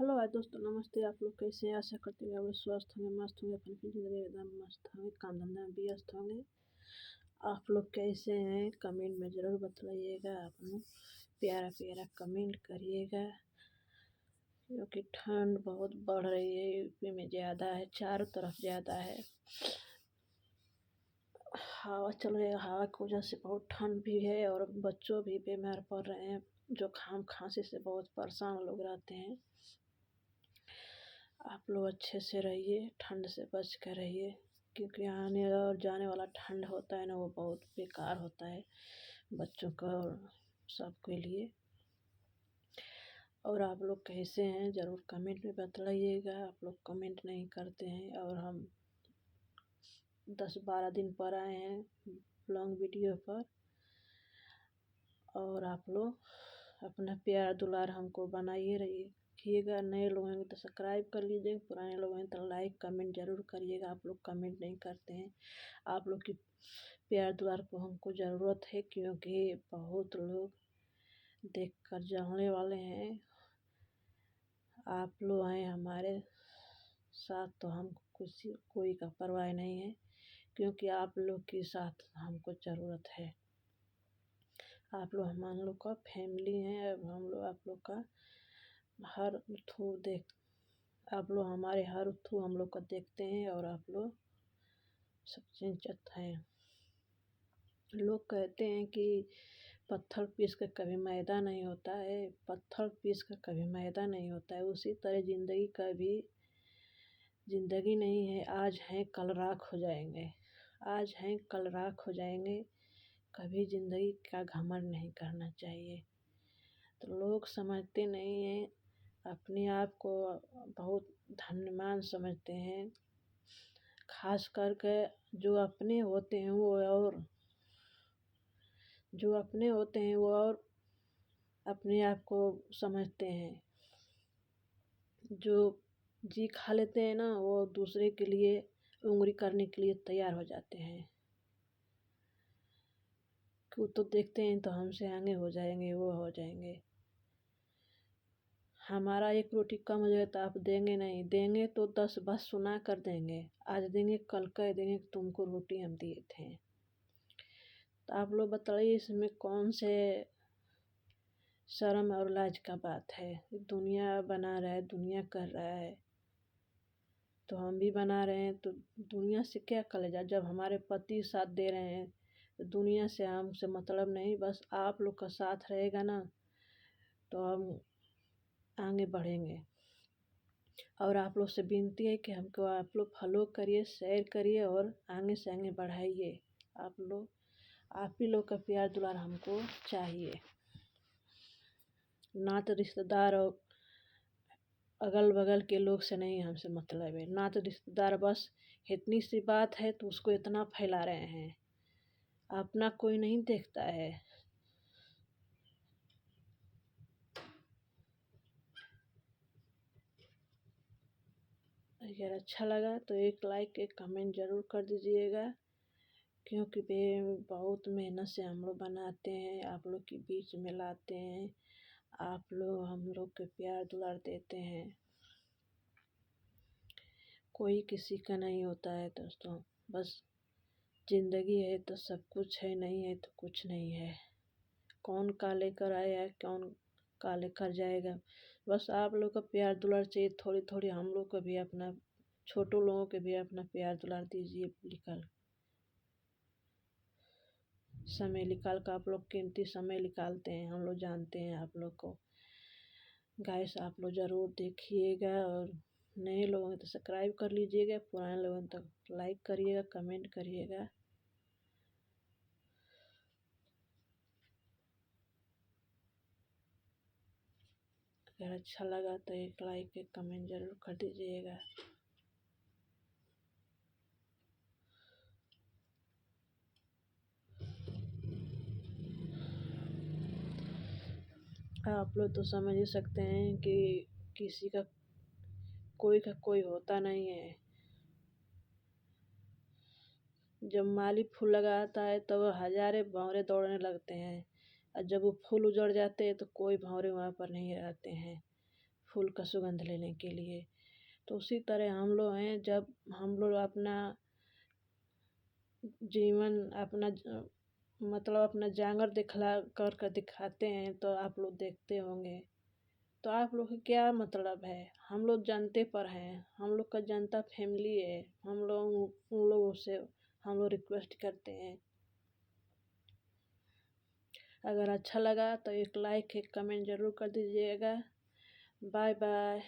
Hello hi दोस्तों, नमस्ते। आप लोग कैसे हैं? आशा करते हैं आप लोग स्वस्थ होंगे, मस्त होंगे, अपनी अपनी ज़िंदगी एकदम मस्त होंगे, काम धंधा में व्यस्त होंगे। आप लोग कैसे हैं? कमेंट में ज़रूर बतलाइएगा। आप लोग प्यारा प्यारा कमेंट करिएगा, क्योंकि ठंड बहुत बढ़ रही है। यूपी में ज़्यादा है, चारों तरफ ज़्यादा है। हवा चल रही है, हवा की वजह से बहुत ठंड भी है और बच्चों भी बीमार पड़ रहे हैं। जुकाम खांसी से बहुत परेशान लोग रहते हैं। आप लोग अच्छे से रहिए, ठंड से बच कर रहिए, क्योंकि आने और जाने वाला ठंड होता है ना, वो बहुत बेकार होता है बच्चों का और सबके लिए। और आप लोग कैसे हैं ज़रूर कमेंट में बतलाइएगा। आप लोग कमेंट नहीं करते हैं और हम 10-12 दिन पर आए हैं लॉन्ग वीडियो पर। और आप लोग अपना प्यार दुलार हमको बनाइए रखिएगा। नए लोग हैं तो सब्सक्राइब कर लीजिएगा, पुराने लोग हैं तो लाइक कमेंट ज़रूर करिएगा। आप लोग कमेंट नहीं करते हैं। आप लोग की प्यार दुलार को हमको ज़रूरत है, क्योंकि बहुत लोग देख कर जानने वाले हैं। आप लोग हैं हमारे साथ तो हम कोई का परवाह नहीं है, क्योंकि आप लोग के साथ हमको ज़रूरत है। आप लोग हम लोग का फैमिली है। अब हम लोग आप लोग का हर थू देख आप लोग हमारे हर थू हम लोग का देखते हैं और आप लोग सब चिंतित हैं। लोग कहते हैं कि पत्थर पीस कर कभी मैदा नहीं होता है। पत्थर पीस कर कभी मैदा नहीं होता है। उसी तरह ज़िंदगी का भी ज़िंदगी नहीं है। आज हैं कल राख हो जाएंगे। आज हैं कल राख हो जाएंगे। कभी ज़िंदगी का घमंड नहीं करना चाहिए। तो लोग समझते नहीं हैं, अपने आप को बहुत धन्यवान समझते हैं। खास करके जो अपने होते हैं वो और अपने आप को समझते हैं। जो जी खा लेते हैं ना, वो दूसरे के लिए उंगली करने के लिए तैयार हो जाते हैं। वो तो देखते हैं तो हमसे आगे हो जाएंगे, वो हो जाएंगे। हमारा एक रोटी कम हो जाए तो आप देंगे नहीं, देंगे तो 10 बात सुना कर देंगे। आज देंगे कल कह देंगे कि तुमको रोटी हम दिए थे। तो आप लोग बताइए, इसमें कौन से शर्म और लाज का बात है? दुनिया बना रहा है, दुनिया कर रहा है तो हम भी बना रहे हैं। तो दुनिया से क्या कलेजा? जब हमारे पति साथ दे रहे हैं तो दुनिया से हमसे मतलब नहीं। बस आप लोग का साथ रहेगा ना तो हम आगे बढ़ेंगे। और आप लोग से विनती है कि हमको आप लोग फॉलो करिए, शेयर करिए और आगे से आगे बढ़ाइए। आप ही लोग का प्यार दुलार हमको चाहिए। ना तो रिश्तेदार और अगल बगल के लोग से नहीं हमसे मतलब है। ना तो रिश्तेदार, बस इतनी सी बात है तो उसको इतना फैला रहे हैं। अपना कोई नहीं देखता है। अगर अच्छा लगा तो एक लाइक एक कमेंट ज़रूर कर दीजिएगा, क्योंकि बहुत मेहनत से हम लोग बनाते हैं, आप लोग के बीच में लाते हैं। आप लोग हम लोग के प्यार दुलार देते हैं। कोई किसी का नहीं होता है दोस्तों। बस ज़िंदगी है तो सब कुछ है, नहीं है तो कुछ नहीं है। कौन का लेकर आया, कौन का लेकर जाएगा। बस आप लोग का प्यार दुलार चाहिए। थोड़ी थोड़ी हम लोग को भी अपना, छोटों लोगों के भी अपना प्यार दुलार दीजिए। समय निकाल कर आप लोग कीमती समय निकालते हैं, हम लोग जानते हैं आप लोग को। गाइस, आप लोग ज़रूर देखिएगा और नए लोग हैं तो सब्सक्राइब कर लीजिएगा, पुराने लोग हैं तो लाइक करिएगा, कमेंट करिएगा। अगर अच्छा लगा तो एक लाइक एक कमेंट ज़रूर कर दीजिएगा। आप लोग तो समझ ही सकते हैं कि किसी का कोई होता नहीं है। जब माली फूल लगाता है तो वो हजारे भंवरे दौड़ने लगते हैं, और जब वो फूल उजड़ जाते हैं तो कोई भंवरे वहाँ पर नहीं रहते हैं। फूल का सुगंध लेने के लिए। तो उसी तरह हम लोग हैं, जब हम लोग अपना जीवन मतलब अपना जांगर दिखला कर दिखाते हैं तो आप लोग देखते होंगे। तो आप लोग की क्या मतलब है? हम लोग जनते पर हैं, हम लोग का जनता फैमिली है, हम लोग उन लोगों से हम लोग रिक्वेस्ट करते हैं। अगर अच्छा लगा तो एक लाइक एक कमेंट ज़रूर कर दीजिएगा। Bye bye.